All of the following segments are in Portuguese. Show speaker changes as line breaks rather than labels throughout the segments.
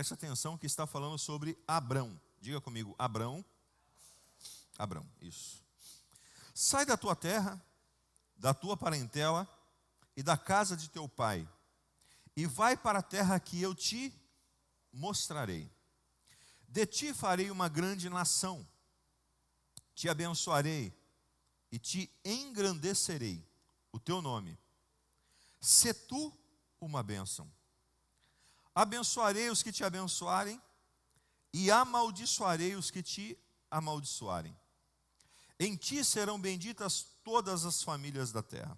Preste atenção que está falando sobre Abrão. Diga comigo, Abrão. Abrão, isso. Sai da tua terra, da tua parentela e da casa de teu pai, e vai para a terra que eu te mostrarei. De ti farei uma grande nação, te abençoarei e te engrandecerei o teu nome. Sê tu uma bênção. Abençoarei os que te abençoarem e amaldiçoarei os que te amaldiçoarem. Em ti serão benditas todas as famílias da terra.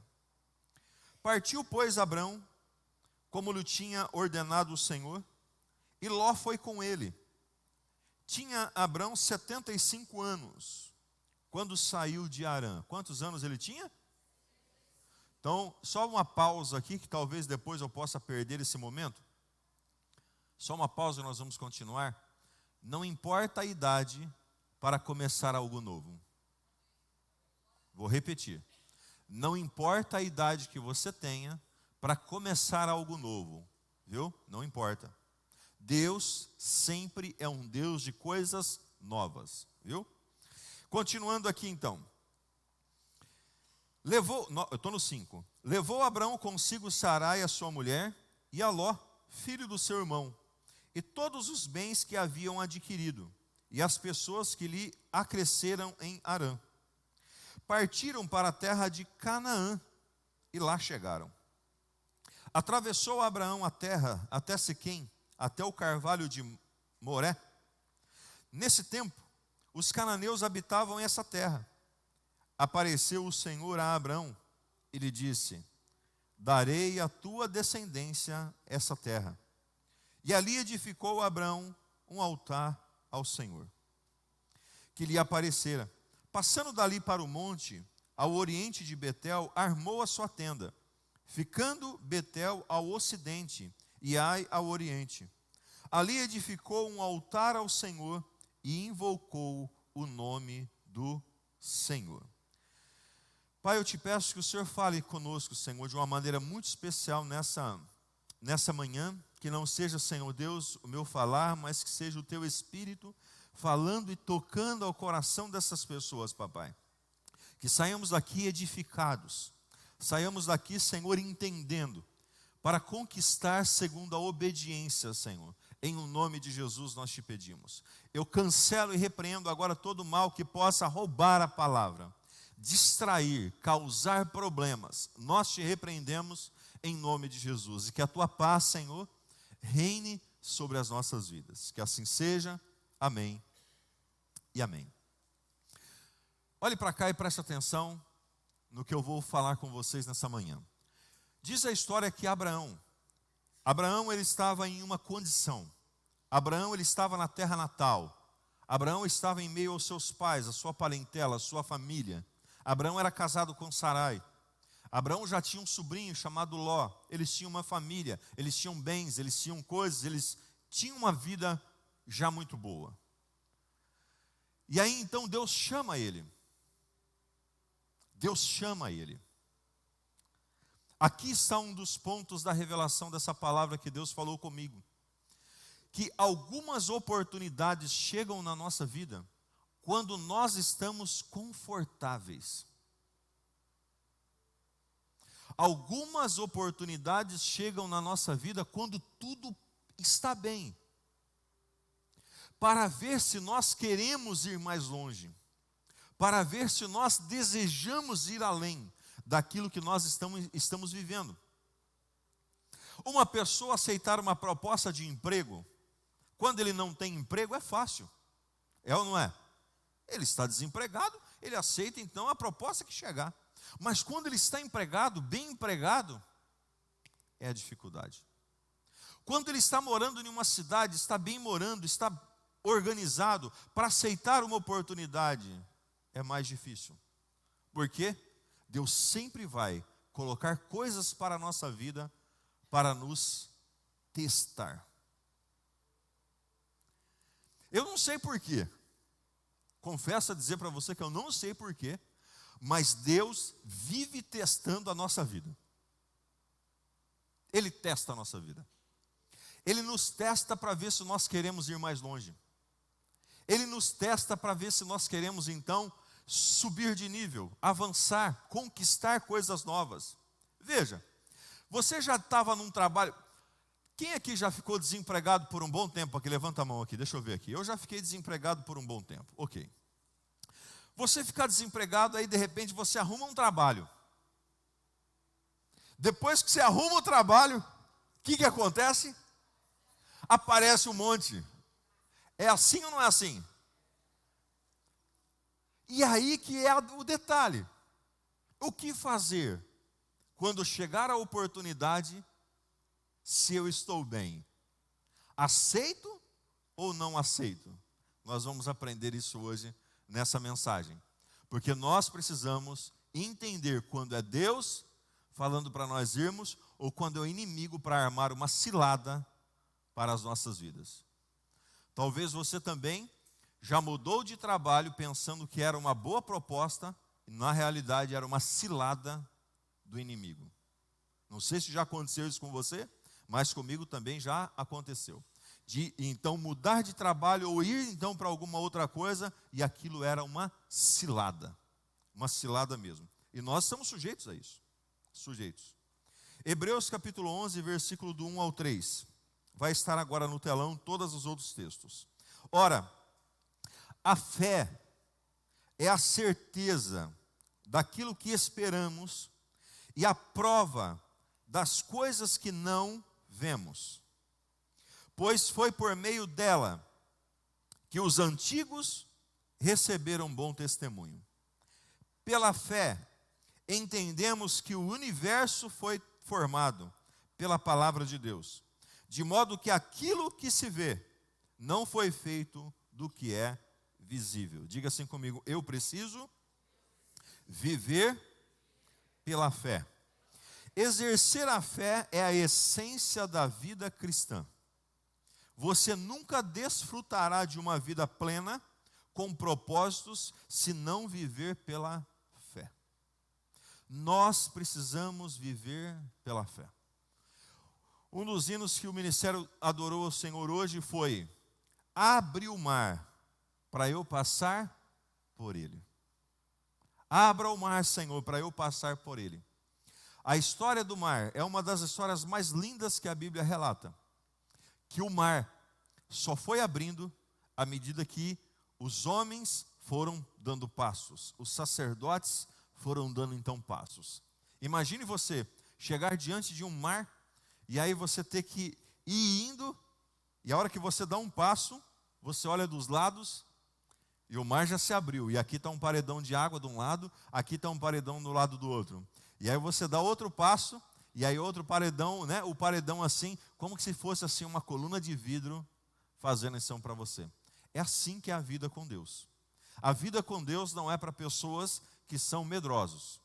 Partiu, pois, Abrão, como lhe tinha ordenado o Senhor, e Ló foi com ele. Tinha Abrão 75 anos, quando saiu de Harã. Quantos anos ele tinha? Então, só uma pausa aqui, que talvez depois eu possa perder esse momento. Só uma pausa e nós vamos continuar. Não importa a idade para começar algo novo. Vou repetir. Não importa a idade que você tenha para começar algo novo. Viu? Não importa. Deus sempre é um Deus de coisas novas. Viu? Continuando aqui então. Eu estou no 5. Levou Abrão consigo Sarai, a sua mulher, e a Ló, filho do seu irmão, e todos os bens que haviam adquirido, e as pessoas que lhe acresceram em Harã. Partiram para a terra de Canaã, e lá chegaram. Atravessou Abraão a terra até Siquém, até o carvalho de Moré. Nesse tempo, os cananeus habitavam essa terra. Apareceu o Senhor a Abrão e lhe disse: darei à tua descendência essa terra. E ali edificou Abrão um altar ao Senhor, que lhe aparecera. Passando dali para o monte, ao oriente de Betel, armou a sua tenda, ficando Betel ao ocidente e Ai ao oriente. Ali edificou um altar ao Senhor e invocou o nome do Senhor. Pai, eu te peço que o Senhor fale conosco, Senhor, de uma maneira muito especial nessa manhã, que não seja, Senhor Deus, o meu falar, mas que seja o teu Espírito falando e tocando ao coração dessas pessoas, papai. Que saiamos daqui edificados, saiamos daqui, Senhor, entendendo, para conquistar segundo a obediência, Senhor. Em o nome de Jesus nós te pedimos. Eu cancelo e repreendo agora todo mal que possa roubar a palavra, distrair, causar problemas. Nós te repreendemos em nome de Jesus. E que a tua paz, Senhor, reine sobre as nossas vidas. Que assim seja. Amém e amém. Olhe para cá e preste atenção no que eu vou falar com vocês nessa manhã. Diz a história que Abraão ele estava em uma condição. Abraão ele estava na terra natal. Abraão estava em meio aos seus pais, a sua parentela, a sua família. Abraão era casado com Sarai. Abraão já tinha um sobrinho chamado Ló. Eles tinham uma família, eles tinham bens, eles tinham coisas, eles tinham uma vida já muito boa. E aí então Deus chama ele. Deus chama ele. Aqui está um dos pontos da revelação dessa palavra que Deus falou comigo. Que algumas oportunidades chegam na nossa vida quando nós estamos confortáveis. Algumas oportunidades chegam na nossa vida quando tudo está bem, para ver se nós queremos ir mais longe, para ver se nós desejamos ir além daquilo que nós estamos vivendo. Uma pessoa aceitar uma proposta de emprego, quando ele não tem emprego, é fácil, é ou não é? Ele está desempregado, ele aceita então a proposta que chegar. Mas quando ele está empregado, bem empregado, é a dificuldade. Quando ele está morando em uma cidade, está bem morando, está organizado para aceitar uma oportunidade, é mais difícil. Por quê? Deus sempre vai colocar coisas para a nossa vida para nos testar. Eu não sei porquê. Confesso a dizer para você que eu não sei porquê, mas Deus vive testando a nossa vida. Ele testa a nossa vida. Ele nos testa para ver se nós queremos ir mais longe. Ele nos testa para ver se nós queremos então subir de nível, avançar, conquistar coisas novas. Veja, você já estava num trabalho. Quem aqui já ficou desempregado por um bom tempo? Aqui, levanta a mão aqui, deixa eu ver aqui. Eu já fiquei desempregado por um bom tempo. Ok. Você ficar desempregado, aí de repente você arruma um trabalho. Depois que você arruma o trabalho, o que acontece? Aparece um monte. É assim ou não é assim? E aí que é o detalhe. O que fazer quando chegar a oportunidade, se eu estou bem? Aceito ou não aceito? Nós vamos aprender isso hoje nessa mensagem. Porque nós precisamos entender quando é Deus falando para nós irmos ou quando é o inimigo para armar uma cilada para as nossas vidas. Talvez você também já mudou de trabalho pensando que era uma boa proposta e na realidade era uma cilada do inimigo. Não sei se já aconteceu isso com você, mas comigo também já aconteceu. De então mudar de trabalho ou ir então para alguma outra coisa e aquilo era uma cilada mesmo. E nós estamos sujeitos a isso, sujeitos. Hebreus capítulo 11, versículo do 1 ao 3. Vai estar agora no telão todos os outros textos. Ora, a fé é a certeza daquilo que esperamos e a prova das coisas que não vemos. Pois foi por meio dela que os antigos receberam bom testemunho. Pela fé, entendemos que o universo foi formado pela palavra de Deus, de modo que aquilo que se vê não foi feito do que é visível. Diga assim comigo: eu preciso viver pela fé. Exercer a fé é a essência da vida cristã. Você nunca desfrutará de uma vida plena com propósitos se não viver pela fé. Nós precisamos viver pela fé. Um dos hinos que o ministério adorou ao Senhor hoje foi: abre o mar para eu passar por ele. Abra o mar, Senhor, para eu passar por ele. A história do mar é uma das histórias mais lindas que a Bíblia relata. Que o mar só foi abrindo à medida que os homens foram dando passos. Os sacerdotes foram dando então passos. Imagine você chegar diante de um mar e aí você ter que ir indo, e a hora que você dá um passo, você olha dos lados e o mar já se abriu. E aqui está um paredão de água de um lado, aqui está um paredão do lado do outro. E aí você dá outro passo, e aí outro paredão, né? O paredão assim, como se fosse assim uma coluna de vidro fazendo lição para você. É assim que é a vida com Deus. A vida com Deus não é para pessoas que são medrosos.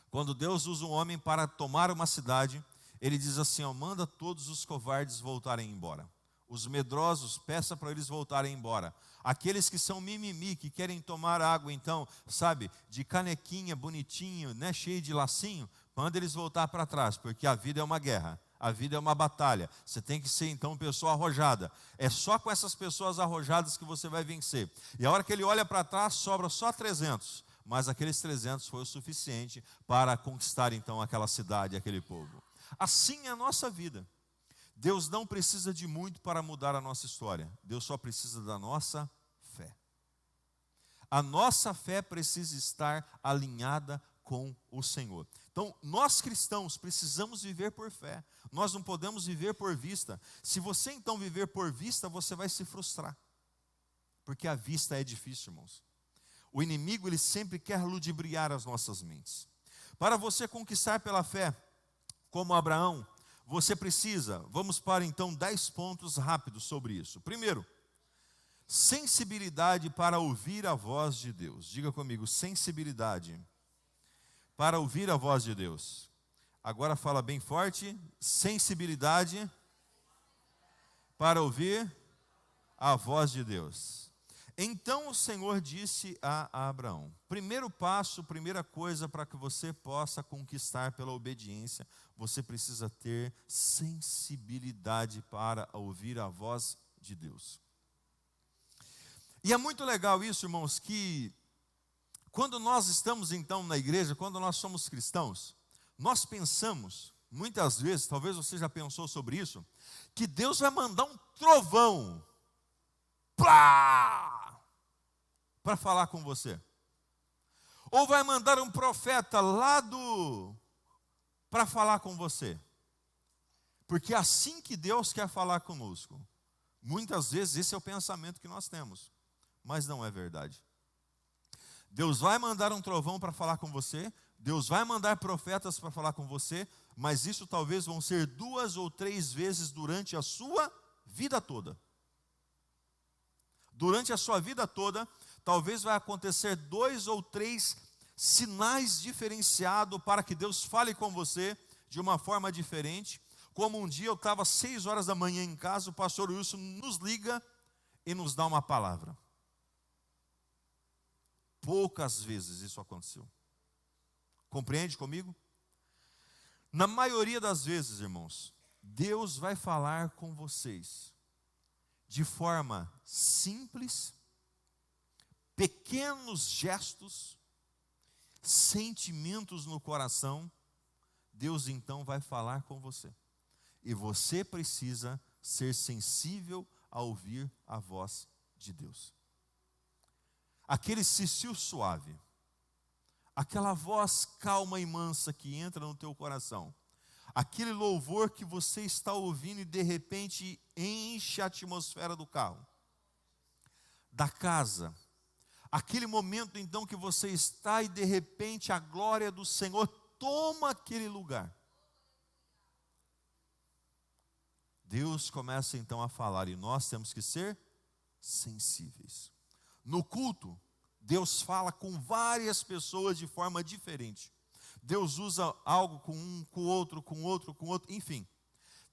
Quando Deus usa um homem para tomar uma cidade, Ele diz assim: ó, manda todos os covardes voltarem embora. Os medrosos, peça para eles voltarem embora. Aqueles que são mimimi, que querem tomar água, então, sabe, de canequinha, bonitinho, né, cheio de lacinho, manda eles voltar para trás, porque a vida é uma guerra, a vida é uma batalha. Você tem que ser, então, pessoa arrojada. É só com essas pessoas arrojadas que você vai vencer. E a hora que ele olha para trás, sobra só 300. Mas aqueles 300 foi o suficiente para conquistar, então, aquela cidade, aquele povo. Assim é a nossa vida. Deus não precisa de muito para mudar a nossa história. Deus só precisa da nossa fé. A nossa fé precisa estar alinhada com o Senhor. Então, nós cristãos precisamos viver por fé. Nós não podemos viver por vista. Se você então viver por vista, você vai se frustrar. Porque a vista é difícil, irmãos. O inimigo, ele sempre quer ludibriar as nossas mentes. Para você conquistar pela fé, como Abraão, você precisa, vamos para então 10 pontos rápidos sobre isso. Primeiro, sensibilidade para ouvir a voz de Deus. Diga comigo, sensibilidade para ouvir a voz de Deus. Agora fala bem forte, sensibilidade para ouvir a voz de Deus. Então o Senhor disse a Abraão: primeiro passo, primeira coisa para que você possa conquistar pela obediência, você precisa ter sensibilidade para ouvir a voz de Deus. E é muito legal isso, irmãos, que quando nós estamos então na igreja, quando nós somos cristãos, nós pensamos, muitas vezes, talvez você já pensou sobre isso, que Deus vai mandar um trovão para falar com você. Ou vai mandar um profeta para falar com você. Porque é assim que Deus quer falar conosco. Muitas vezes esse é o pensamento que nós temos, mas não é verdade. Deus vai mandar um trovão para falar com você, Deus vai mandar profetas para falar com você, mas isso talvez vão ser 2 ou 3 vezes durante a sua vida toda. Durante a sua vida toda, talvez vai acontecer 2 ou 3 sinais diferenciados para que Deus fale com você de uma forma diferente. Como um dia eu estava às 6 horas da manhã em casa, o pastor Wilson nos liga e nos dá uma palavra. Poucas vezes isso aconteceu. Compreende comigo? Na maioria das vezes, irmãos, Deus vai falar com vocês de forma simples, pequenos gestos, sentimentos no coração. Deus então vai falar com você. E você precisa ser sensível a ouvir a voz de Deus. Aquele cicio suave, aquela voz calma e mansa que entra no teu coração, aquele louvor que você está ouvindo e de repente enche a atmosfera do carro, da casa, aquele momento então que você está e de repente a glória do Senhor toma aquele lugar. Deus começa então a falar e nós temos que ser sensíveis. No culto, Deus fala com várias pessoas de forma diferente. Deus usa algo com um, com outro, com outro, com outro, enfim.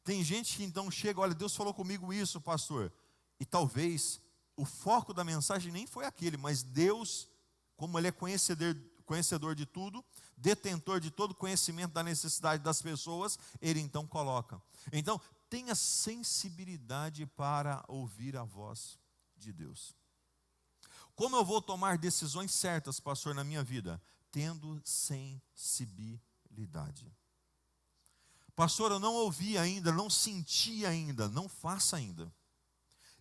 Tem gente que então chega, olha, Deus falou comigo isso, pastor. E talvez o foco da mensagem nem foi aquele, mas Deus, como Ele é conhecedor de tudo, detentor de todo conhecimento da necessidade das pessoas, Ele então coloca. Então, tenha sensibilidade para ouvir a voz de Deus. Como eu vou tomar decisões certas, pastor, na minha vida? Tendo sensibilidade. Pastor, eu não ouvi ainda, não senti ainda, não faça ainda.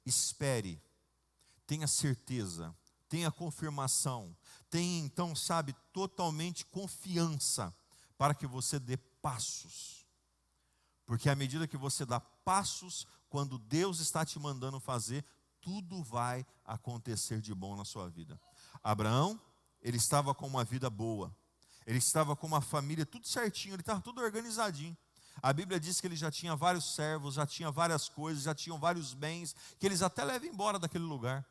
Espere, tenha certeza, tenha confirmação, tenha então, totalmente confiança para que você dê passos. Porque à medida que você dá passos, quando Deus está te mandando fazer, tudo vai acontecer de bom na sua vida. Abraão, ele estava com uma vida boa. Ele estava com uma família tudo certinho, ele estava tudo organizadinho. A Bíblia diz que ele já tinha vários servos, já tinha várias coisas, já tinham vários bens, que eles até levam embora daquele lugar.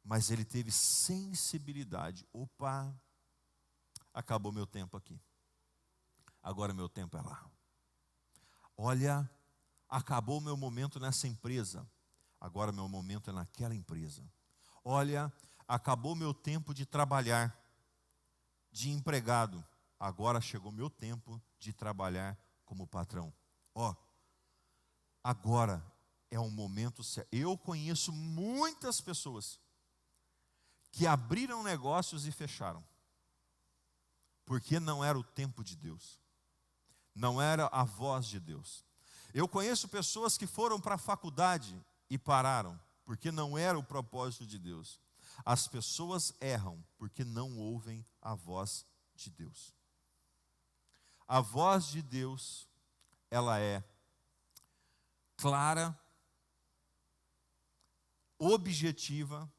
Mas ele teve sensibilidade. Opa, acabou meu tempo aqui. Agora meu tempo é lá. Olha, acabou meu momento nessa empresa. Agora meu momento é naquela empresa. Olha, acabou meu tempo de trabalhar, de empregado. Agora chegou meu tempo de trabalhar como patrão. Agora é um momento certo. Eu conheço muitas pessoas que abriram negócios e fecharam. Porque não era o tempo de Deus. Não era a voz de Deus. Eu conheço pessoas que foram para a faculdade e pararam, porque não era o propósito de Deus. As pessoas erram porque não ouvem a voz de Deus. A voz de Deus, ela é clara, objetiva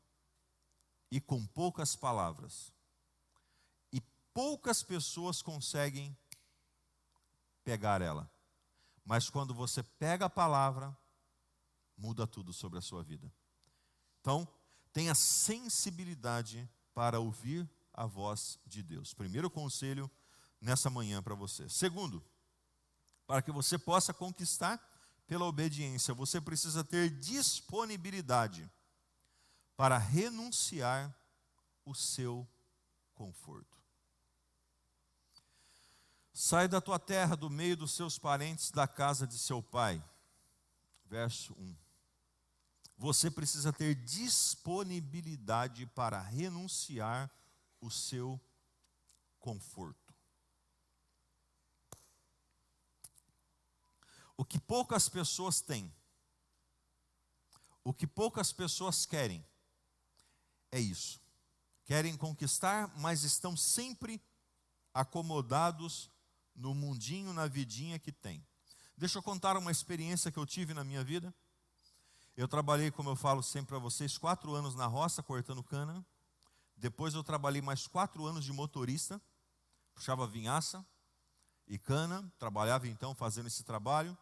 e com poucas palavras. E poucas pessoas conseguem pegar ela. Mas quando você pega a palavra, muda tudo sobre a sua vida. Então, tenha sensibilidade para ouvir a voz de Deus. Primeiro conselho nessa manhã para você. Segundo, para que você possa conquistar pela obediência, você precisa ter disponibilidade para renunciar o seu conforto. Sai da tua terra, do meio dos seus parentes, da casa de seu pai. Verso 1. Você precisa ter disponibilidade para renunciar o seu conforto. O que poucas pessoas têm, o que poucas pessoas querem, é isso. Querem conquistar, mas estão sempre acomodados no mundinho, na vidinha que tem. Deixa eu contar uma experiência que eu tive na minha vida. Eu trabalhei, como eu falo sempre para vocês, 4 anos na roça, cortando cana. Depois eu trabalhei mais 4 anos de motorista, puxava vinhaça e cana, trabalhava então fazendo esse trabalho.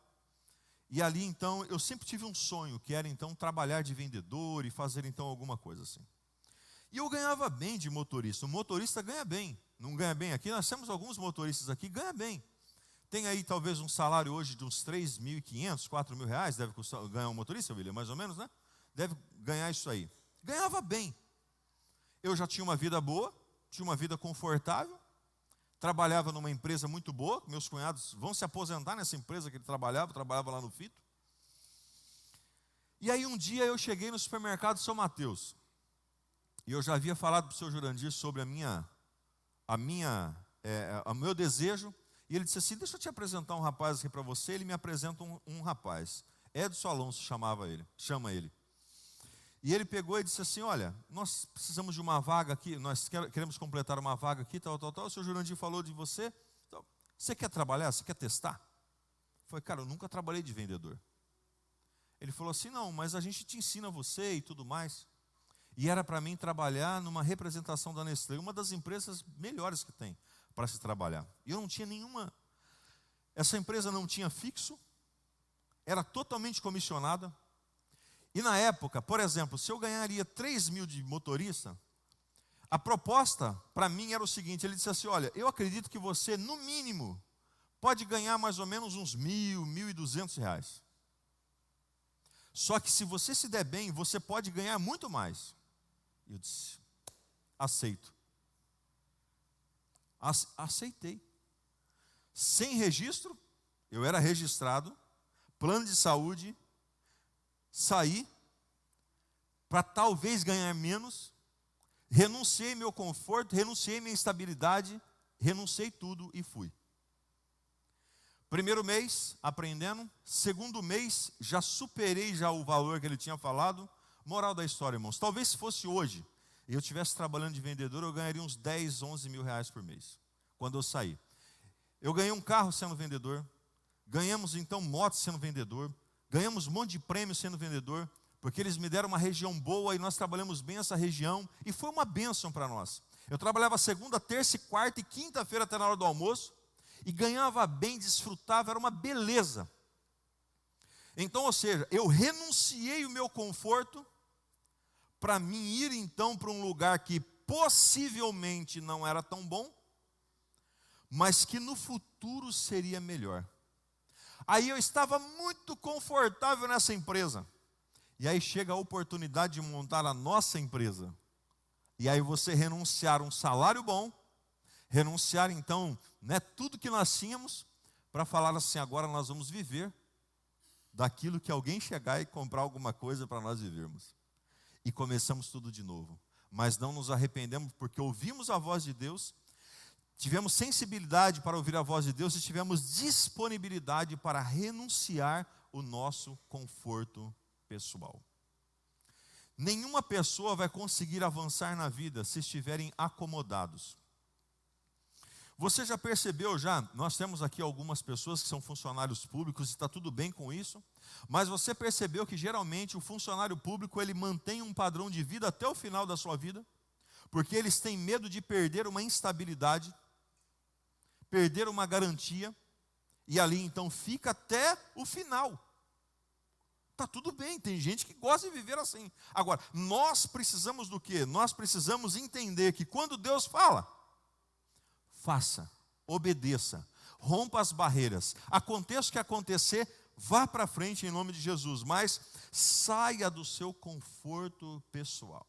E ali então eu sempre tive um sonho, que era então trabalhar de vendedor e fazer então alguma coisa assim. E eu ganhava bem de motorista. O motorista ganha bem, não ganha bem aqui? Nós temos alguns motoristas aqui, ganha bem. Tem aí talvez um salário hoje de uns 3.500, 4.000 reais, deve ganhar um motorista, William, mais ou menos, né? Deve ganhar isso aí. Ganhava bem. Eu já tinha uma vida boa, tinha uma vida confortável, trabalhava numa empresa muito boa, meus cunhados vão se aposentar nessa empresa que ele trabalhava lá no Fito. E aí um dia eu cheguei no supermercado São Mateus, e eu já havia falado para o seu Jurandir sobre o meu desejo, e ele disse assim, deixa eu te apresentar um rapaz aqui para você. Ele me apresenta um rapaz, Edson Alonso chama ele. E ele pegou e disse assim, olha, nós precisamos de uma vaga aqui, nós queremos completar uma vaga aqui, tal. O seu Jurandir falou de você, então, você quer trabalhar, você quer testar? Eu falei, cara, eu nunca trabalhei de vendedor. Ele falou assim, não, mas a gente te ensina você e tudo mais. E era para mim trabalhar numa representação da Nestlé, uma das empresas melhores que tem para se trabalhar. E eu não tinha nenhuma, essa empresa não tinha fixo, era totalmente comissionada. E na época, por exemplo, se eu ganharia 3.000 de motorista, a proposta para mim era o seguinte, ele disse assim, olha, eu acredito que você, no mínimo, pode ganhar mais ou menos uns 1.000, 1.200 reais. Só que se você se der bem, você pode ganhar muito mais. Eu disse, aceito. Aceitei. Sem registro, eu era registrado, plano de saúde, saí para talvez ganhar menos, renunciei meu conforto, renunciei minha estabilidade, renunciei tudo e fui. Primeiro mês, aprendendo. Segundo mês, já superei já o valor que ele tinha falado. Moral da história, irmãos. Talvez se fosse hoje, e eu estivesse trabalhando de vendedor, eu ganharia uns 10, 11 mil reais por mês. Quando eu saí. Eu ganhei um carro sendo vendedor. Ganhamos então motos sendo vendedor. Ganhamos um monte de prêmios sendo vendedor. Porque eles me deram uma região boa e nós trabalhamos bem essa região. E foi uma bênção para nós. Eu trabalhava segunda, terça, quarta e quinta-feira até na hora do almoço. E ganhava bem, desfrutava, era uma beleza. Então, ou seja, eu renunciei o meu conforto para mim ir então para um lugar que possivelmente não era tão bom, mas que no futuro seria melhor. Aí eu estava muito confortável nessa empresa. E aí chega a oportunidade de montar a nossa empresa. E aí você renunciar um salário bom, renunciar então, tudo que nós tínhamos, para falar assim, agora nós vamos viver daquilo que alguém chegar e comprar alguma coisa para nós vivermos. E começamos tudo de novo. Mas não nos arrependemos porque ouvimos a voz de Deus, tivemos sensibilidade para ouvir a voz de Deus e tivemos disponibilidade para renunciar o nosso conforto pessoal. Nenhuma pessoa vai conseguir avançar na vida se estiverem acomodados. Você já percebeu nós temos aqui algumas pessoas que são funcionários públicos e está tudo bem com isso, mas você percebeu que geralmente o funcionário público ele mantém um padrão de vida até o final da sua vida, porque eles têm medo de perder uma instabilidade, perder uma garantia, e ali então fica até o final. Está tudo bem, tem gente que gosta de viver assim. Agora, nós precisamos do quê? Nós precisamos entender que quando Deus fala, faça, obedeça, rompa as barreiras, aconteça o que acontecer, vá para frente em nome de Jesus. Mas Saia do seu conforto pessoal.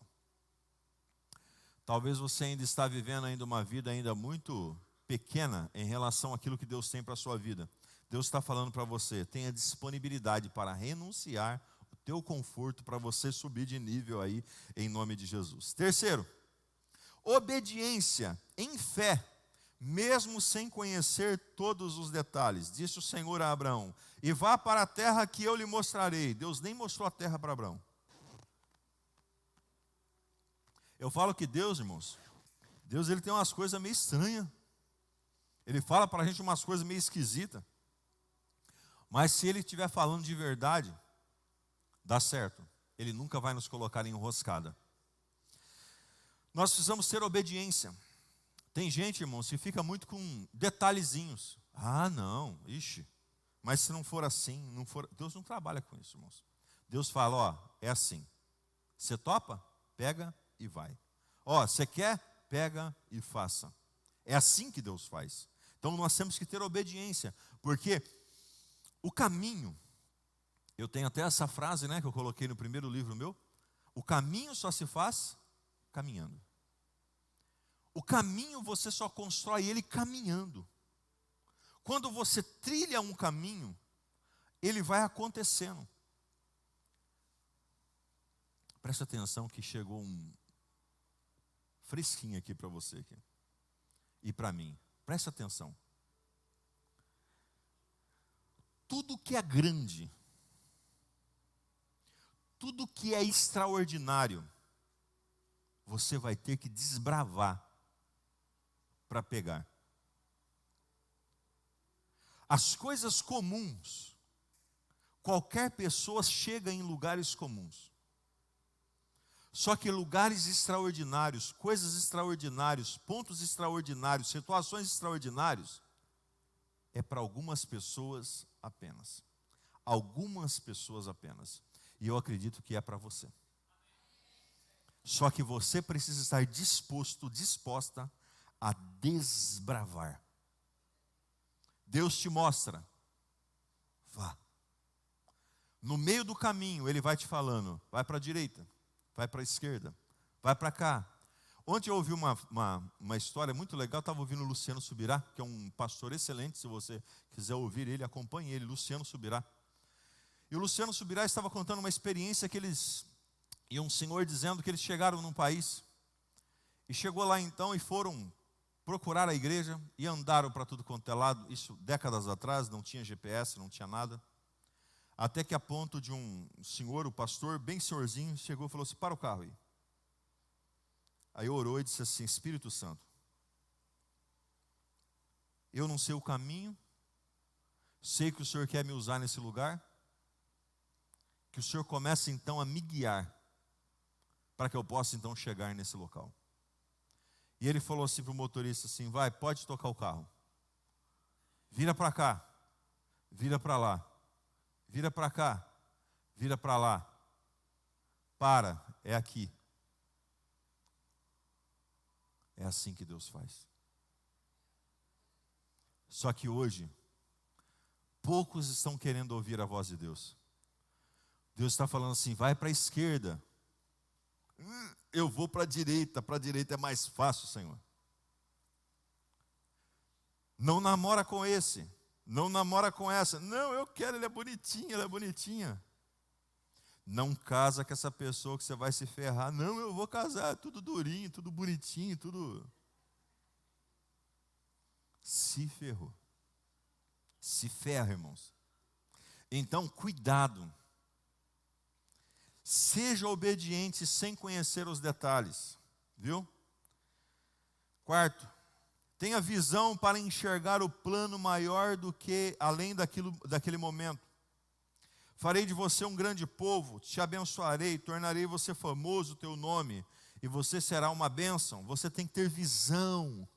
Talvez você ainda está vivendo ainda uma vida ainda muito pequena em relação àquilo que Deus tem para a sua vida. Deus está falando para você, tenha disponibilidade para renunciar o teu conforto para você subir de nível aí, em nome de Jesus. Terceiro, obediência em fé, mesmo sem conhecer todos os detalhes. Disse o Senhor a Abraão, e vá para a terra que eu lhe mostrarei. Deus nem mostrou a terra para Abraão. Eu falo que Deus, irmãos, Deus ele tem umas coisas meio estranhas. Ele fala para a gente umas coisas meio esquisitas. Mas se Ele estiver falando de verdade, dá certo. Ele nunca vai nos colocar em enroscada. Nós precisamos ter obediência. Tem gente, irmãos, que fica muito com detalhezinhos. Ah, não, ixi. Mas se não for assim, não for... Deus não trabalha com isso, irmãos. Deus fala, ó, é assim. Você topa? Pega e vai. Ó, você quer? Pega e faça. É assim que Deus faz. Então nós temos que ter obediência, porque o caminho, eu tenho até essa frase, né, que eu coloquei no primeiro livro meu, o caminho só se faz caminhando. O caminho você só constrói ele caminhando. Quando você trilha um caminho, ele vai acontecendo. Presta atenção que chegou um fresquinho aqui para você aqui. E para mim, presta atenção. Tudo que é grande, tudo que é extraordinário, você vai ter que desbravar para pegar. As coisas comuns, qualquer pessoa chega em lugares comuns. Só que lugares extraordinários, coisas extraordinárias, pontos extraordinários, situações extraordinárias, é para algumas pessoas apenas. Algumas pessoas apenas. E eu acredito que é para você. Só que você precisa estar disposta a desbravar. Deus te mostra. Vá. No meio do caminho, Ele vai te falando, vai para a direita, vai para a esquerda, vai para cá. Ontem eu ouvi uma história muito legal, estava ouvindo o Luciano Subirá, que é um pastor excelente, se você quiser ouvir ele, acompanhe ele, Luciano Subirá. E o Luciano Subirá estava contando uma experiência que e um senhor dizendo que eles chegaram num país, e chegou lá então e foram procurar a igreja, e andaram para tudo quanto é lado, isso décadas atrás, não tinha GPS, não tinha nada, até que a ponto de um senhor, o pastor, bem senhorzinho, chegou e falou assim, para o carro aí. Aí orou e disse assim, Espírito Santo, eu não sei o caminho, sei que o Senhor quer me usar nesse lugar, que o Senhor comece então a me guiar, para que eu possa então chegar nesse local. E ele falou assim para o motorista assim, vai, pode tocar o carro. Vira para cá, vira para lá, vira para cá, vira para lá. Para, é aqui. É assim que Deus faz. Só que hoje, poucos estão querendo ouvir a voz de Deus. Deus está falando assim, vai para a esquerda. Eu vou para a direita é mais fácil, Senhor. Não namora com esse, não namora com essa. Não, eu quero, ele é bonitinho, ela é bonitinha. Não casa com essa pessoa que você vai se ferrar. Não, eu vou casar, tudo durinho, tudo bonitinho, tudo... Se ferrou. Se ferra, irmãos. Então, cuidado. Seja obediente sem conhecer os detalhes. Viu? Quarto, tenha visão para enxergar o plano maior do que além daquele momento. Farei de você um grande povo, te abençoarei, tornarei você famoso o teu nome, e você será uma bênção. Você tem que ter visão.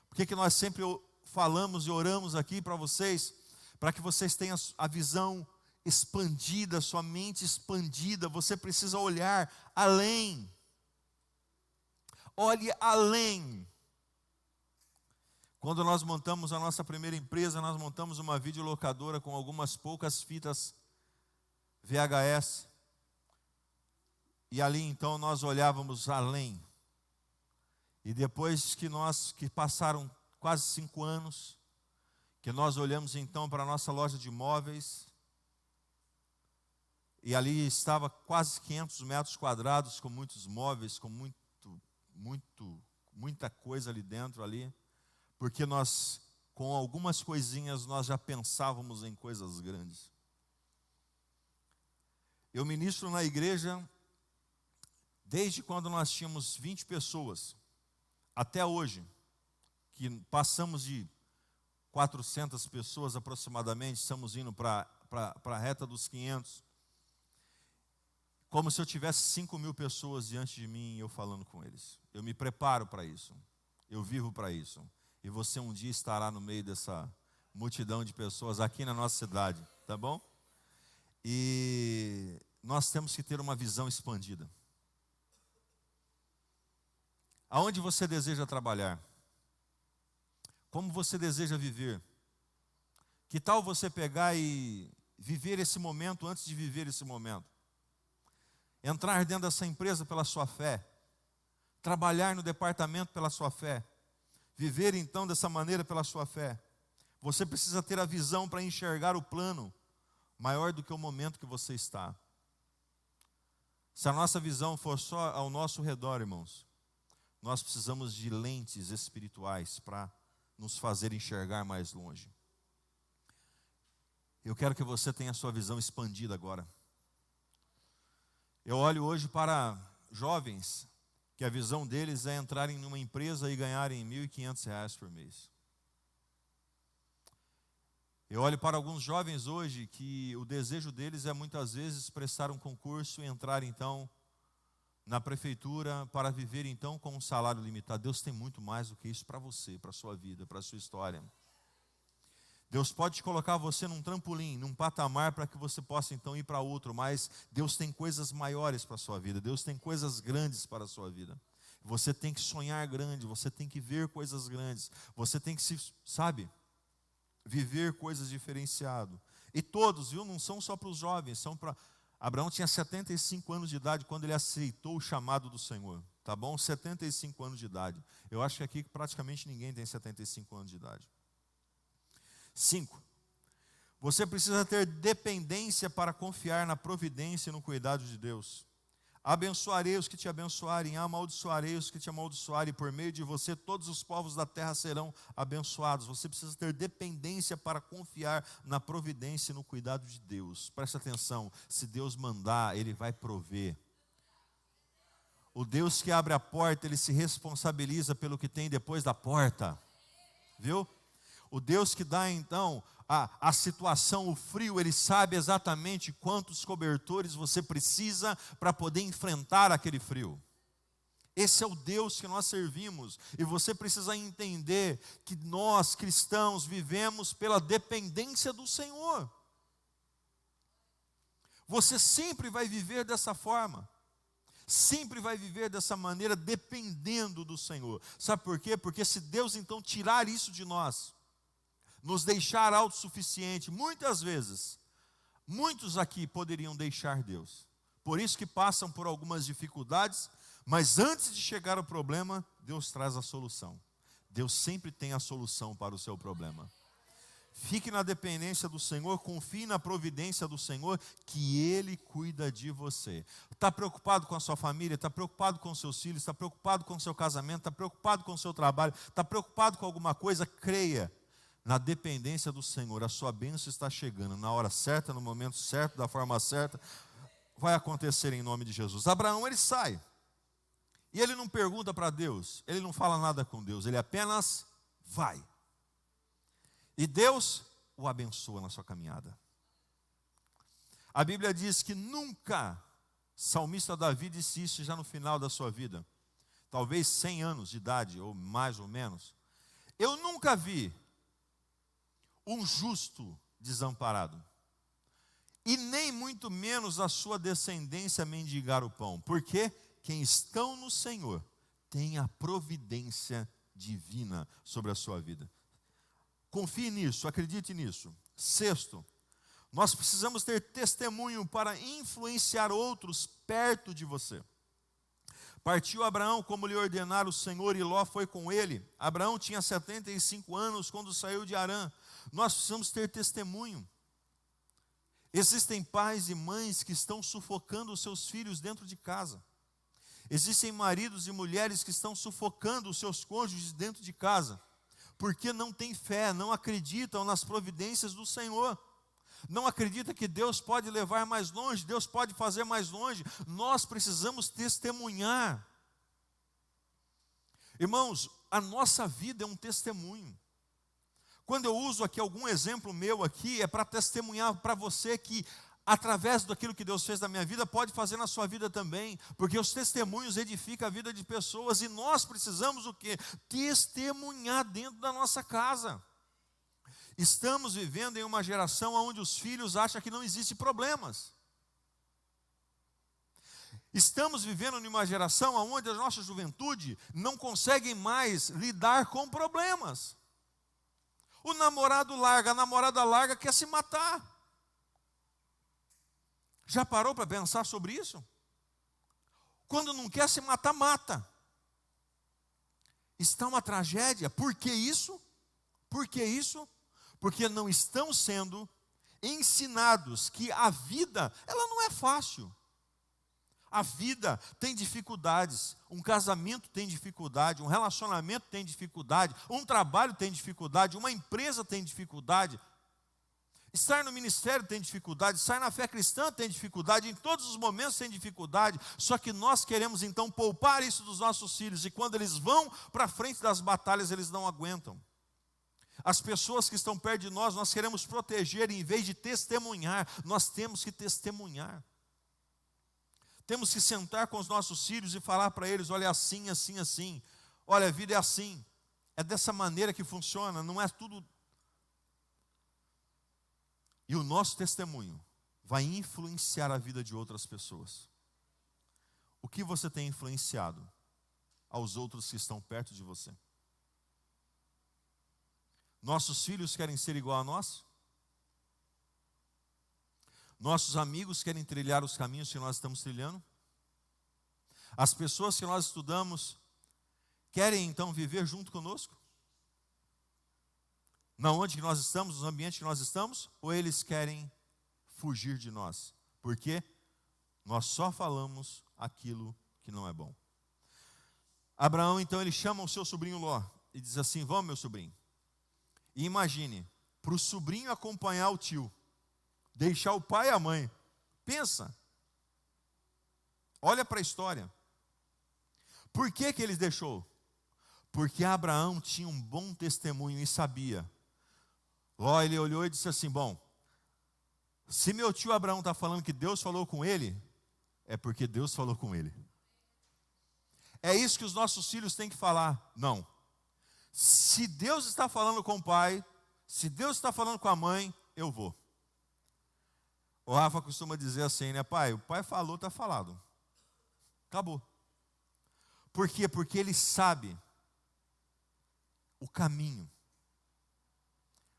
Por que nós sempre falamos e oramos aqui para vocês? Para que vocês tenham a visão expandida, sua mente expandida. Você precisa olhar além. Olhe além. Quando nós montamos a nossa primeira empresa, nós montamos uma videolocadora com algumas poucas fitas VHS. E ali então nós olhávamos além. E depois que passaram quase 5 anos, que nós olhamos então para a nossa loja de móveis, e ali estava quase 500 metros quadrados, com muitos móveis, com muita coisa ali dentro ali, porque nós, com algumas coisinhas, nós já pensávamos em coisas grandes. Eu ministro na igreja desde quando nós tínhamos 20 pessoas, até hoje, que passamos de 400 pessoas aproximadamente, estamos indo para a reta dos 500, como se eu tivesse 5.000 pessoas diante de mim e eu falando com eles. Eu me preparo para isso, eu vivo para isso, e você um dia estará no meio dessa multidão de pessoas aqui na nossa cidade, tá bom? E nós temos que ter uma visão expandida. Aonde você deseja trabalhar? Como você deseja viver? Que tal você pegar e viver esse momento antes de viver esse momento? Entrar dentro dessa empresa pela sua fé. Trabalhar no departamento pela sua fé. Viver então dessa maneira pela sua fé. Você precisa ter a visão para enxergar o plano maior do que o momento que você está. Se a nossa visão for só ao nosso redor, irmãos, nós precisamos de lentes espirituais para nos fazer enxergar mais longe. Eu quero que você tenha a sua visão expandida agora. Eu olho hoje para jovens que a visão deles é entrarem numa empresa e ganharem R$1.500 por mês. Eu olho para alguns jovens hoje que o desejo deles é muitas vezes prestar um concurso e entrar então na prefeitura para viver então com um salário limitado. Deus tem muito mais do que isso para você, para a sua vida, para a sua história. Deus pode colocar você num trampolim, num patamar para que você possa então ir para outro, mas Deus tem coisas maiores para a sua vida, Deus tem coisas grandes para a sua vida. Você tem que sonhar grande, você tem que ver coisas grandes, você tem que viver coisas diferenciadas. E todos, viu, não são só para os jovens, são para... Abraão tinha 75 anos de idade quando ele aceitou o chamado do Senhor, tá bom? 75 anos de idade. Eu acho que aqui praticamente ninguém tem 75 anos de idade. 5. Você precisa ter dependência para confiar na providência e no cuidado de Deus. Abençoarei os que te abençoarem, amaldiçoarei os que te amaldiçoarem, por meio de você todos os povos da terra serão abençoados. Você precisa ter dependência para confiar na providência e no cuidado de Deus. Presta atenção, se Deus mandar, Ele vai prover. O Deus que abre a porta, Ele se responsabiliza pelo que tem depois da porta. Viu? O Deus que dá então a situação, o frio, Ele sabe exatamente quantos cobertores você precisa para poder enfrentar aquele frio. Esse é o Deus que nós servimos. E você precisa entender que nós, cristãos, vivemos pela dependência do Senhor. Você sempre vai viver dessa forma. Sempre vai viver dessa maneira, dependendo do Senhor. Sabe por quê? Porque se Deus então tirar isso de nós, nos deixar autossuficiente, muitas vezes, muitos aqui poderiam deixar Deus. Por isso que passam por algumas dificuldades, mas antes de chegar ao problema, Deus traz a solução. Deus sempre tem a solução para o seu problema. Fique na dependência do Senhor, confie na providência do Senhor, que Ele cuida de você. Está preocupado com a sua família, está preocupado com os seus filhos, está preocupado com o seu casamento, está preocupado com o seu trabalho, está preocupado com alguma coisa, creia. Na dependência do Senhor, a sua bênção está chegando na hora certa, no momento certo, da forma certa, vai acontecer em nome de Jesus. Abraão, ele sai, e ele não pergunta para Deus, ele não fala nada com Deus, ele apenas vai. E Deus o abençoa na sua caminhada. A Bíblia diz que nunca, salmista Davi disse isso já no final da sua vida, talvez 100 anos de idade, ou mais ou menos, eu nunca vi um justo desamparado, e nem muito menos a sua descendência mendigar o pão, porque quem estão no Senhor tem a providência divina sobre a sua vida. Confie nisso, acredite nisso. 6, Nós precisamos ter testemunho para influenciar outros perto de você. Partiu Abraão como lhe ordenara o Senhor, e Ló foi com ele. Abraão tinha 75 anos quando saiu de Harã. Nós precisamos ter testemunho. Existem pais e mães que estão sufocando os seus filhos dentro de casa. Existem maridos e mulheres que estão sufocando os seus cônjuges dentro de casa, porque não têm fé, não acreditam nas providências do Senhor. Não acredita que Deus pode levar mais longe, Deus pode fazer mais longe. Nós precisamos testemunhar. Irmãos, a nossa vida é um testemunho. Quando eu uso aqui algum exemplo meu aqui, é para testemunhar para você que, através daquilo que Deus fez na minha vida, pode fazer na sua vida também. Porque os testemunhos edificam a vida de pessoas, e nós precisamos o quê? Testemunhar dentro da nossa casa. Estamos vivendo em uma geração onde os filhos acham que não existem problemas. Estamos vivendo em uma geração onde a nossa juventude não consegue mais lidar com problemas. O namorado larga, a namorada larga, quer se matar. Já parou para pensar sobre isso? Quando não quer se matar, mata. Está uma tragédia. Por que isso? Por que isso? Porque não estão sendo ensinados que a vida, ela não é fácil. A vida tem dificuldades, um casamento tem dificuldade, um relacionamento tem dificuldade, um trabalho tem dificuldade, uma empresa tem dificuldade. Estar no ministério tem dificuldade, estar na fé cristã tem dificuldade, em todos os momentos tem dificuldade, só que nós queremos então poupar isso dos nossos filhos, e quando eles vão para a frente das batalhas, eles não aguentam. As pessoas que estão perto de nós, nós queremos proteger, em vez de testemunhar, nós temos que testemunhar. Temos que sentar com os nossos filhos e falar para eles: olha, assim, assim, assim. Olha, a vida é assim. É dessa maneira que funciona, não é tudo. E o nosso testemunho vai influenciar a vida de outras pessoas. O que você tem influenciado aos outros que estão perto de você? Nossos filhos querem ser igual a nós? Nossos amigos querem trilhar os caminhos que nós estamos trilhando? As pessoas que nós estudamos querem então viver junto conosco? Na onde que nós estamos, no ambiente que nós estamos? Ou eles querem fugir de nós? Porque nós só falamos aquilo que não é bom. Abraão então ele chama o seu sobrinho Ló e diz assim: vamos, meu sobrinho. E imagine, para o sobrinho acompanhar o tio, deixar o pai e a mãe. Pensa. Olha para a história. Por que que ele deixou? Porque Abraão tinha um bom testemunho e sabia. Ló, ele olhou e disse assim: bom, se meu tio Abraão está falando que Deus falou com ele, é porque Deus falou com ele. É isso que os nossos filhos têm que falar. Não. Se Deus está falando com o pai, se Deus está falando com a mãe, eu vou. O Rafa costuma dizer assim, né, pai? O pai falou, está falado. Acabou. Por quê? Porque ele sabe o caminho.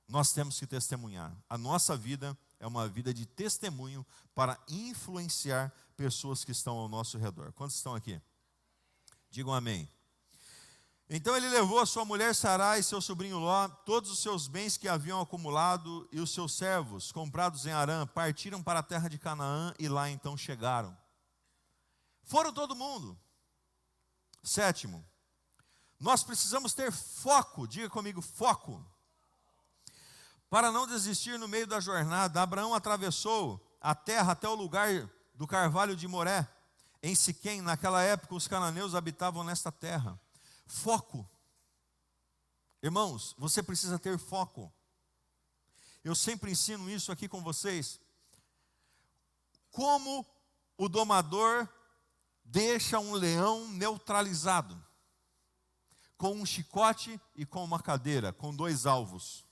Nós temos que testemunhar. A nossa vida é uma vida de testemunho para influenciar pessoas que estão ao nosso redor. Quantos estão aqui? Digam amém. Então ele levou a sua mulher Sarai e seu sobrinho Ló, todos os seus bens que haviam acumulado, e os seus servos, comprados em Harã, partiram para a terra de Canaã, e lá então chegaram. Foram todo mundo. 7, nós precisamos ter foco, diga comigo, foco. Para não desistir no meio da jornada, Abraão atravessou a terra até o lugar do carvalho de Moré, em Siquém. Naquela época os cananeus habitavam nesta terra. Foco. Irmãos, você precisa ter foco. Eu sempre ensino isso aqui com vocês. Como o domador deixa um leão neutralizado, com um chicote e com uma cadeira, com 2 alvos.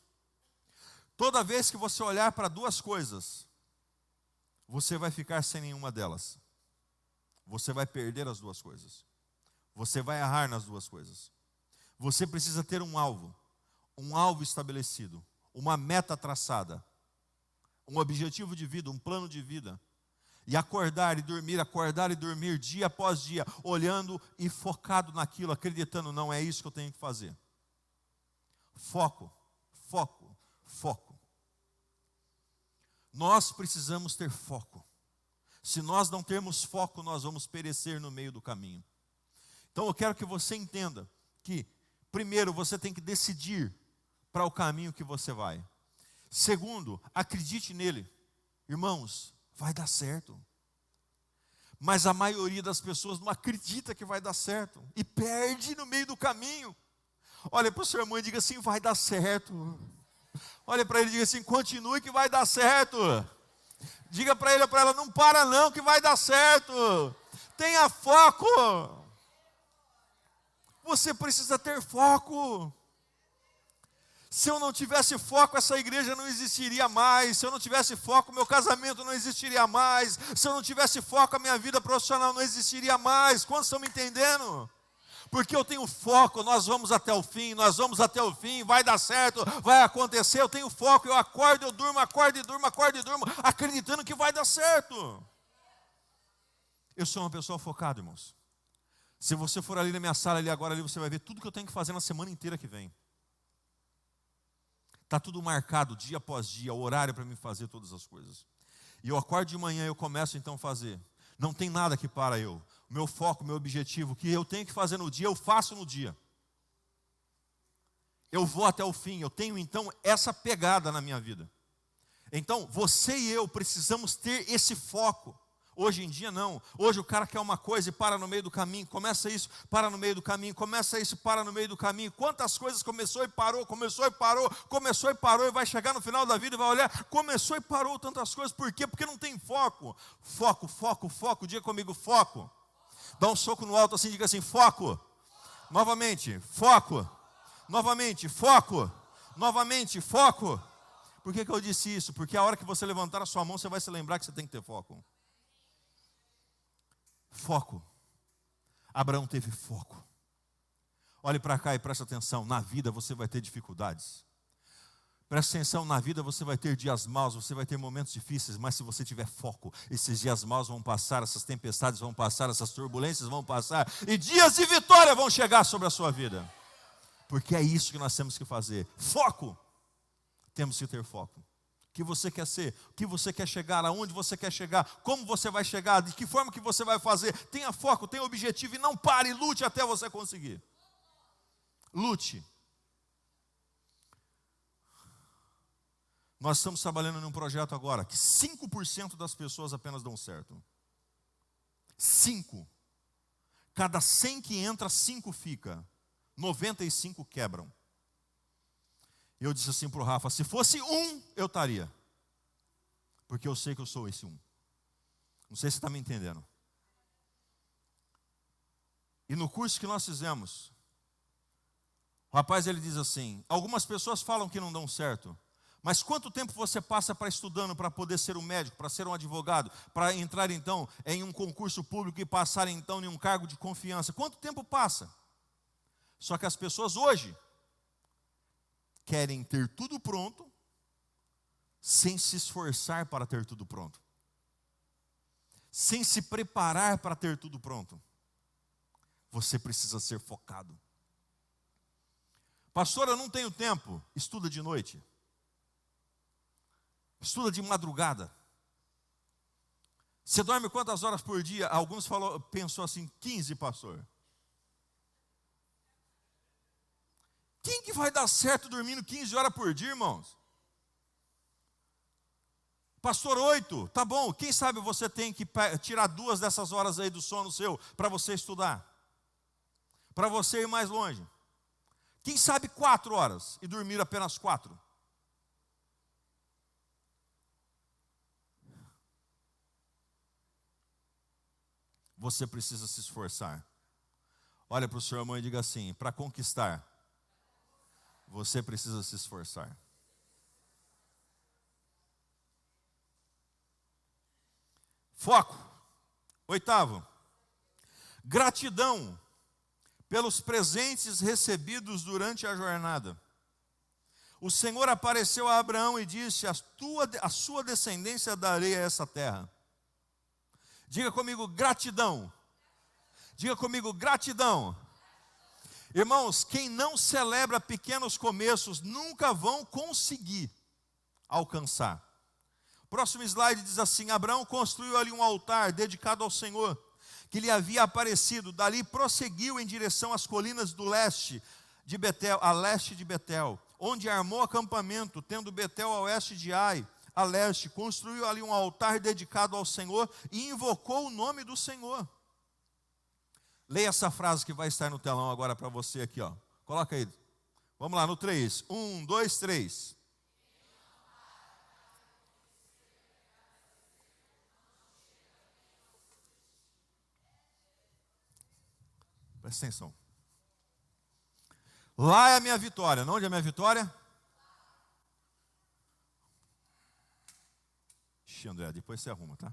Toda vez que você olhar para 2 coisas, você vai ficar sem nenhuma delas. Você vai perder as 2 coisas. Você vai errar nas 2 coisas. Você precisa ter um alvo estabelecido, uma meta traçada. um objetivo de vida, um plano de vida. E acordar e dormir dia após dia, olhando e focado naquilo, acreditando, não é isso que eu tenho que fazer. Foco, foco, foco. Nós precisamos ter foco. Se nós não termos foco, nós vamos perecer no meio do caminho. Então eu quero que você entenda que, primeiro, você tem que decidir para o caminho que você vai. Segundo, acredite nele. Irmãos, vai dar certo. Mas a maioria das pessoas não acredita que vai dar certo e perde no meio do caminho. Olha para o seu irmão e diga assim, vai dar certo. Olha para ele e diga assim, continue que vai dar certo. Diga para ele ou para ela, não para não que vai dar certo. Tenha foco. Você precisa ter foco. Se eu não tivesse foco, essa igreja não existiria mais. Se eu não tivesse foco, meu casamento não existiria mais. Se eu não tivesse foco, a minha vida profissional não existiria mais. Quantos estão me entendendo? Porque eu tenho foco, nós vamos até o fim, vai dar certo, vai acontecer. Eu tenho foco, eu acordo, eu durmo, acordo e durmo, acreditando que vai dar certo. Eu sou uma pessoa focada, irmãos. Se você for ali na minha sala, ali agora, ali você vai ver tudo que eu tenho que fazer na semana inteira que vem. Está tudo marcado, dia após dia, o horário para me fazer todas as coisas. E eu acordo de manhã e eu começo então a fazer. Não tem nada que para eu. O meu foco, o meu objetivo, o que eu tenho que fazer no dia, eu faço no dia. Eu vou até o fim, eu tenho então essa pegada na minha vida. Então, você e eu precisamos ter esse foco. Hoje em dia não. Hoje o cara quer uma coisa e para no meio do caminho. Começa isso, para no meio do caminho. Começa isso, para no meio do caminho. Quantas coisas começou e parou, e vai chegar no final da vida e vai olhar, começou e parou tantas coisas. Por quê? Porque não tem foco. Foco, foco, foco. Diga comigo, foco. Dá um soco no alto assim, diga assim, foco. Novamente, foco. Novamente, foco. Novamente, foco. Por que eu disse isso? Porque a hora que você levantar a sua mão, você vai se lembrar que você tem que ter foco. Foco. Abraão teve foco. Olhe para cá e preste atenção. Na vida você vai ter dificuldades. Preste atenção, na vida você vai ter dias maus, você vai ter momentos difíceis, mas se você tiver foco, esses dias maus vão passar, essas tempestades vão passar, essas turbulências vão passar, e dias de vitória vão chegar sobre a sua vida. Porque é isso que nós temos que fazer. Foco. Temos que ter foco. O que você quer ser, o que você quer chegar, aonde você quer chegar, como você vai chegar, de que forma que você vai fazer. Tenha foco, tenha objetivo e não pare, lute até você conseguir. Lute. Nós estamos trabalhando num projeto agora que 5% das pessoas apenas dão certo. 5. Cada 100 que entra, 5 fica. 95 quebram. Eu disse assim para o Rafa, se fosse 1, eu estaria. Porque eu sei que eu sou esse 1. Não sei se você está me entendendo. E no curso que nós fizemos, o rapaz ele diz assim, algumas pessoas falam que não dão certo, mas quanto tempo você passa para estudando para poder ser um médico, para ser um advogado, para entrar então em um concurso público e passar então em um cargo de confiança? Quanto tempo passa? Só que as pessoas hoje querem ter tudo pronto, sem se esforçar para ter tudo pronto. Sem se preparar para ter tudo pronto. Você precisa ser focado. Pastor, eu não tenho tempo. Estuda de noite. Estuda de madrugada. Você dorme quantas horas por dia? Alguns pensou assim, 15, pastor. Quem que vai dar certo dormindo 15 horas por dia, irmãos? Pastor, 8, tá bom. Quem sabe você tem que tirar 2 dessas horas aí do sono seu para você estudar. Para você ir mais longe. Quem sabe 4 horas e dormir apenas 4. Você precisa se esforçar. Olha para o seu irmão e diga assim, para conquistar, você precisa se esforçar. Foco. 8º. Gratidão pelos presentes recebidos durante a jornada. o Senhor apareceu a Abraão e disse: a sua descendência darei a essa terra. Diga comigo, gratidão. Diga comigo, gratidão. Irmãos, quem não celebra pequenos começos nunca vão conseguir alcançar. Próximo slide diz assim: Abraão construiu ali um altar dedicado ao Senhor, que lhe havia aparecido. Dali prosseguiu em direção às colinas do leste de Betel, a leste de Betel, onde armou acampamento, tendo Betel a oeste de Ai, a leste. Construiu ali um altar dedicado ao Senhor e invocou o nome do Senhor. Leia essa frase que vai estar no telão agora para você aqui, ó. Coloca aí. Vamos lá, no 3. 1, 2, 3. Presta atenção. Lá é a minha vitória. Onde é a minha vitória? Ixi, André, depois você arruma, tá?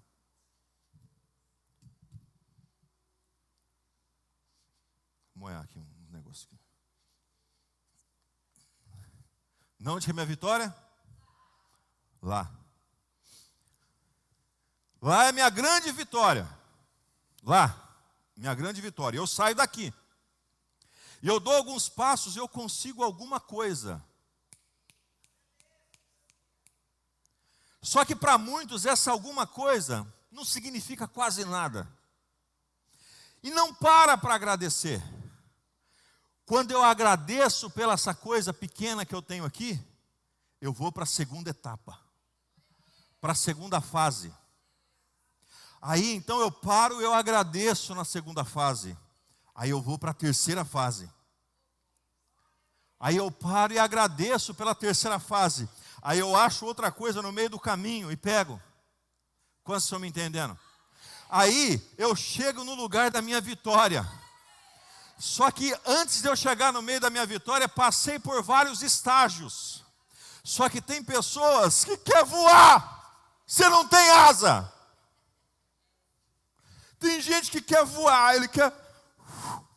Vou moer aqui um negócio aqui. Onde é a minha vitória? Lá. Lá é a minha grande vitória. Lá. Minha grande vitória. Eu saio daqui. E eu dou alguns passos e eu consigo alguma coisa. Só que para muitos essa alguma coisa não significa quase nada. E não para agradecer. Quando eu agradeço pela essa coisa pequena que eu tenho aqui, eu vou para a segunda etapa. Para a segunda fase. Aí então eu paro e eu agradeço na segunda fase. Aí eu vou para a terceira fase. Aí eu paro e agradeço pela terceira fase. Aí eu acho outra coisa no meio do caminho e pego. Quantos estão me entendendo? Aí eu chego no lugar da minha vitória. Só que antes de eu chegar no meio da minha vitória, passei por vários estágios. Só que tem pessoas que querem voar. Você não tem asa. Tem gente que quer voar, ele quer...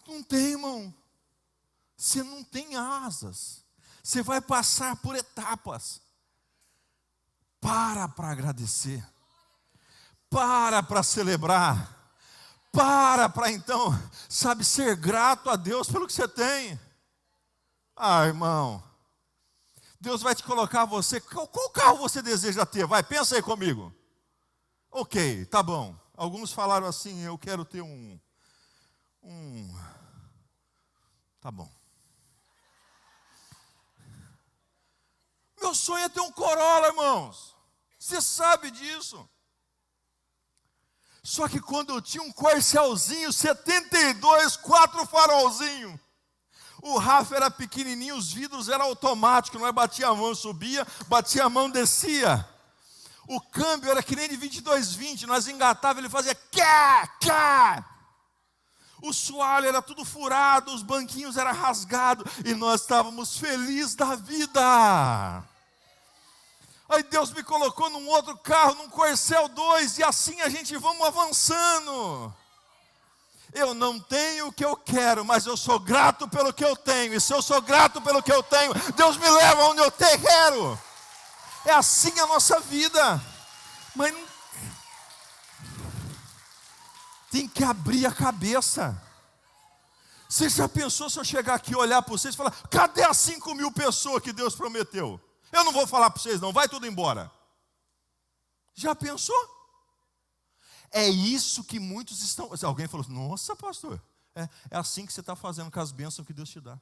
Não tem, irmão. Você não tem asas. Você vai passar por etapas. Para agradecer. Para celebrar. Para então, sabe, ser grato a Deus pelo que você tem. Ah, irmão. Deus vai te colocar você... Qual carro você deseja ter? Vai, pensa aí comigo. Ok, tá bom. Alguns falaram assim, eu quero ter um... Tá bom. Meu sonho é ter um Corolla, irmãos. Você sabe disso. Só que quando eu tinha um Corcelzinho 72, 4 farolzinho. O Rafa era pequenininho, os vidros eram automáticos. Nós batia a mão, subia, batia a mão, descia. O câmbio era que nem de 22,20, nós engatávamos, ele fazia cá. O soalho era tudo furado, os banquinhos eram rasgados, e nós estávamos felizes da vida. Aí Deus me colocou num outro carro, num Corcel 2, e assim a gente vamos avançando. Eu não tenho o que eu quero, mas eu sou grato pelo que eu tenho, e se eu sou grato pelo que eu tenho, Deus me leva onde eu quero. É assim a nossa vida. Mas não... tem que abrir a cabeça. Você já pensou se eu chegar aqui e olhar para vocês e falar: cadê as 5.000 pessoas que Deus prometeu? Eu não vou falar para vocês não, vai tudo embora. Já pensou? É isso que muitos estão... Alguém falou: nossa, pastor, é assim que você está fazendo com as bênçãos que Deus te dá.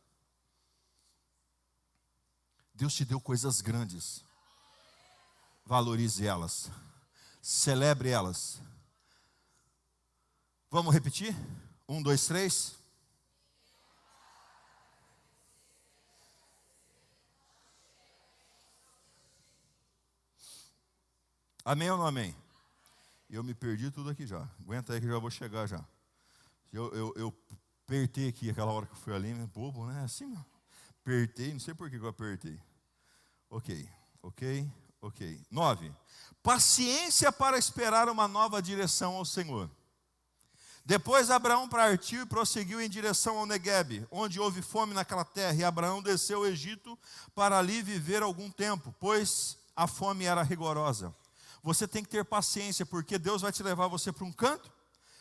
Deus te deu coisas grandes. Valorize elas. Celebre elas. Vamos repetir? 1, 2, 3. Amém ou não amém? Eu me perdi tudo aqui já. Aguenta aí que eu já vou chegar já. Eu apertei aqui aquela hora que eu fui ali, bobo, né? Assim, apertei, não sei por que eu apertei. Ok. 9. Paciência para esperar uma nova direção ao Senhor. Depois Abraão partiu e prosseguiu em direção ao Neguebe, onde houve fome naquela terra, e Abraão desceu ao Egito para ali viver algum tempo, pois a fome era rigorosa. Você tem que ter paciência, porque Deus vai te levar você para um canto,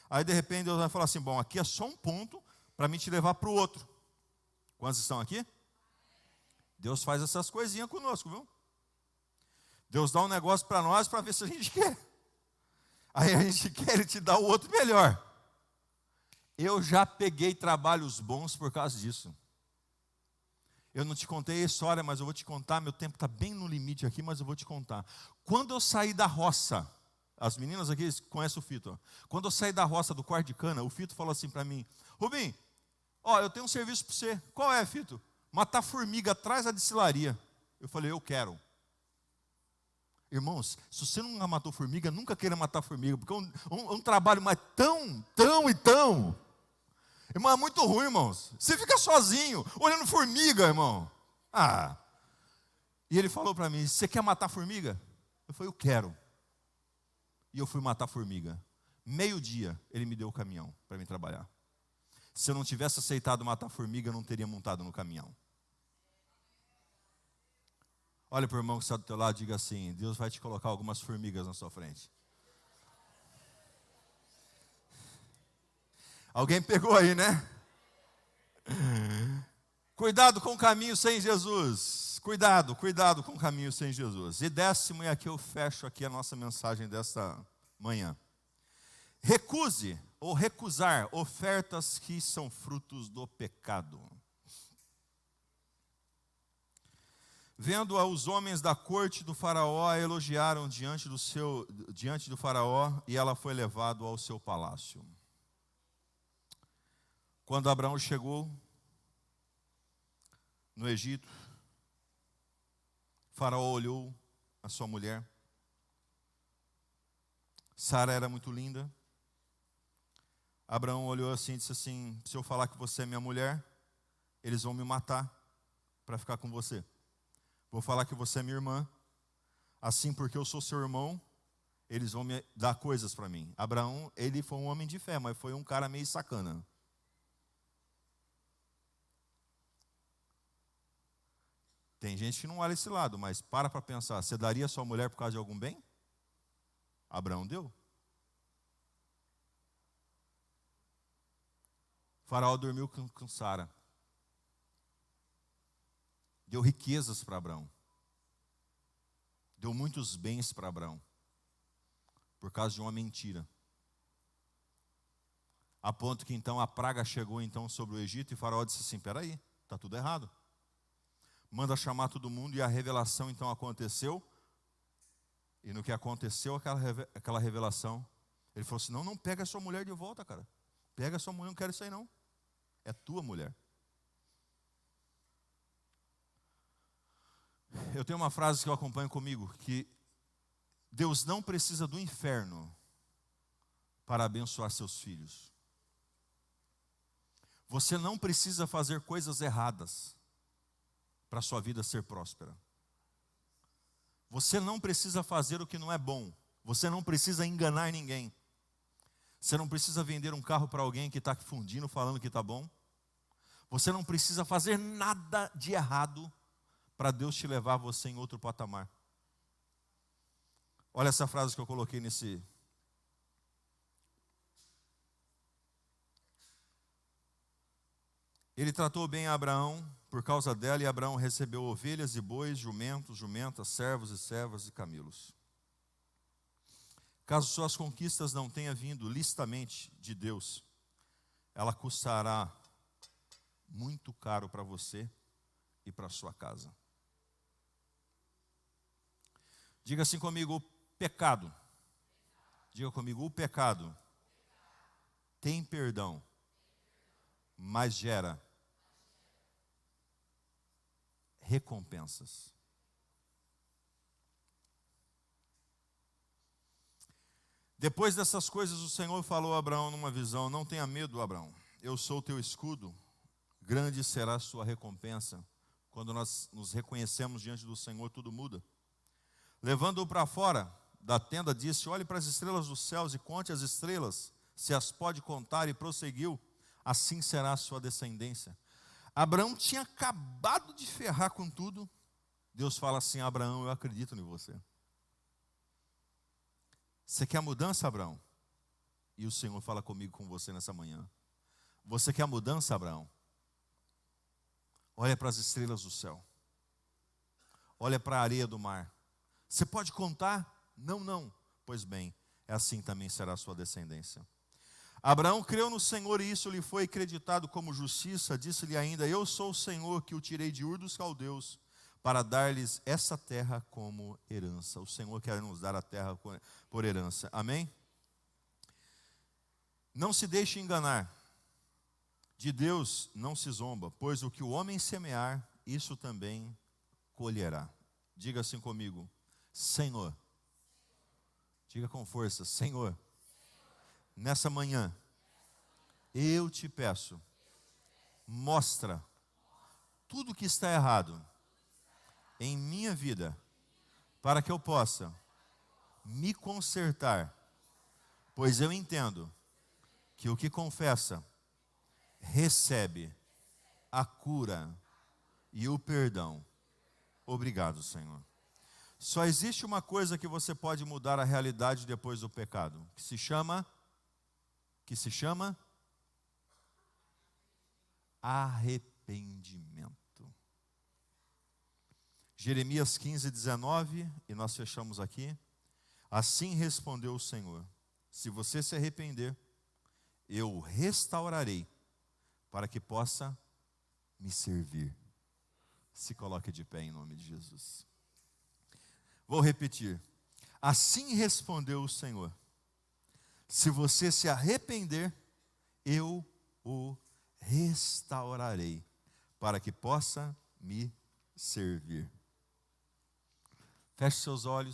aí de repente Deus vai falar assim, bom, aqui é só um ponto para mim te levar para o outro. Quantos estão aqui? Deus faz essas coisinhas conosco, viu? Deus dá um negócio para nós para ver se a gente quer. Aí a gente quer, Ele te dá o outro melhor. Eu já peguei trabalhos bons por causa disso. Eu não te contei a história, mas eu vou te contar. Meu tempo está bem no limite aqui, mas eu vou te contar. Quando eu saí da roça, as meninas aqui conhecem o Fito. Ó. Quando eu saí da roça do quarto de cana, o Fito falou assim para mim, Rubim, ó, eu tenho um serviço para você. Qual é, Fito? Matar formiga atrás da destilaria. Eu falei, eu quero. Irmãos, se você nunca matou formiga, nunca queira matar formiga, porque é um trabalho mais tão. Irmão, é muito ruim, irmãos. Você fica sozinho, olhando formiga, irmão. Ah. E ele falou para mim, você quer matar formiga? Eu falei, eu quero. E eu fui matar formiga. 12:00, ele me deu o caminhão para mim trabalhar. Se eu não tivesse aceitado matar formiga, eu não teria montado no caminhão. Olha para o irmão que está do teu lado e diga assim, Deus vai te colocar algumas formigas na sua frente. Alguém pegou aí, né? Cuidado com o caminho sem Jesus. Cuidado com o caminho sem Jesus. E 10º, e aqui eu fecho aqui a nossa mensagem desta manhã. Recuse ou recusar ofertas que são frutos do pecado. Vendo-a, os homens da corte do faraó a elogiaram diante do faraó, e ela foi levada ao seu palácio. Quando Abraão chegou no Egito, Faraó olhou a sua mulher. Sara era muito linda. Abraão olhou assim e disse assim, se eu falar que você é minha mulher, eles vão me matar para ficar com você. Vou falar que você é minha irmã, assim porque eu sou seu irmão, eles vão me dar coisas para mim. Abraão, ele foi um homem de fé, mas foi um cara meio sacana. Tem gente que não olha esse lado, mas para pensar, você daria sua mulher por causa de algum bem? Abraão deu. Faraó dormiu com Sara. Deu riquezas para Abraão. Deu muitos bens para Abraão. Por causa de uma mentira. A ponto que então a praga chegou então sobre o Egito e Faraó disse assim, peraí, está tudo errado. Manda chamar todo mundo e a revelação então aconteceu. E no que aconteceu aquela revelação, ele falou assim, não pega a sua mulher de volta, cara. Pega a sua mulher, não quero isso aí não. É tua mulher. Eu tenho uma frase que eu acompanho comigo, que Deus não precisa do inferno para abençoar seus filhos. Você não precisa fazer coisas erradas para a sua vida ser próspera. Você não precisa fazer o que não é bom. Você não precisa enganar ninguém. Você não precisa vender um carro para alguém que está fundindo, falando que está bom. Você não precisa fazer nada de errado para Deus te levar você em outro patamar. Olha essa frase que eu coloquei nesse. Ele tratou bem a Abraão por causa dela, e Abraão recebeu ovelhas e bois, jumentos, jumentas, servos e servas e camelos. Caso suas conquistas não tenham vindo licitamente de Deus, ela custará muito caro para você e para sua casa. Diga assim comigo, o pecado. Diga comigo, o pecado tem perdão, mas gera recompensas. Depois dessas coisas, o Senhor falou a Abraão numa visão, não tenha medo, Abraão, eu sou o teu escudo, grande será a sua recompensa. Quando nós nos reconhecemos diante do Senhor, tudo muda. Levando-o para fora da tenda, disse, olhe para as estrelas dos céus e conte as estrelas, se as pode contar, e prosseguiu: assim será a sua descendência. Abraão tinha acabado de ferrar com tudo. Deus fala assim: Abraão, eu acredito em você. Você quer mudança, Abraão? E o Senhor fala comigo, com você nessa manhã. Você quer mudança, Abraão? Olha para as estrelas do céu. Olha para a areia do mar. Você pode contar? Não, não. Pois bem, assim também será a sua descendência. Abraão creu no Senhor e isso lhe foi acreditado como justiça. Disse-lhe ainda: eu sou o Senhor que o tirei de Ur dos Caldeus para dar-lhes essa terra como herança. O Senhor quer nos dar a terra por herança. Amém? Não se deixe enganar. De Deus não se zomba, pois o que o homem semear, isso também colherá. Diga assim comigo: Senhor. Diga com força: Senhor, nessa manhã, eu te peço, mostra tudo que está errado em minha vida, para que eu possa me consertar, pois eu entendo que o que confessa, recebe a cura e o perdão. Obrigado, Senhor. Só existe uma coisa que você pode mudar a realidade depois do pecado, que se chama arrependimento. Jeremias 15:19, e nós fechamos aqui. Assim respondeu o Senhor: se você se arrepender, eu o restaurarei, para que possa me servir. Se coloque de pé em nome de Jesus. Vou repetir. Assim respondeu o Senhor: se você se arrepender, eu o restaurarei, para que possa me servir. Feche seus olhos.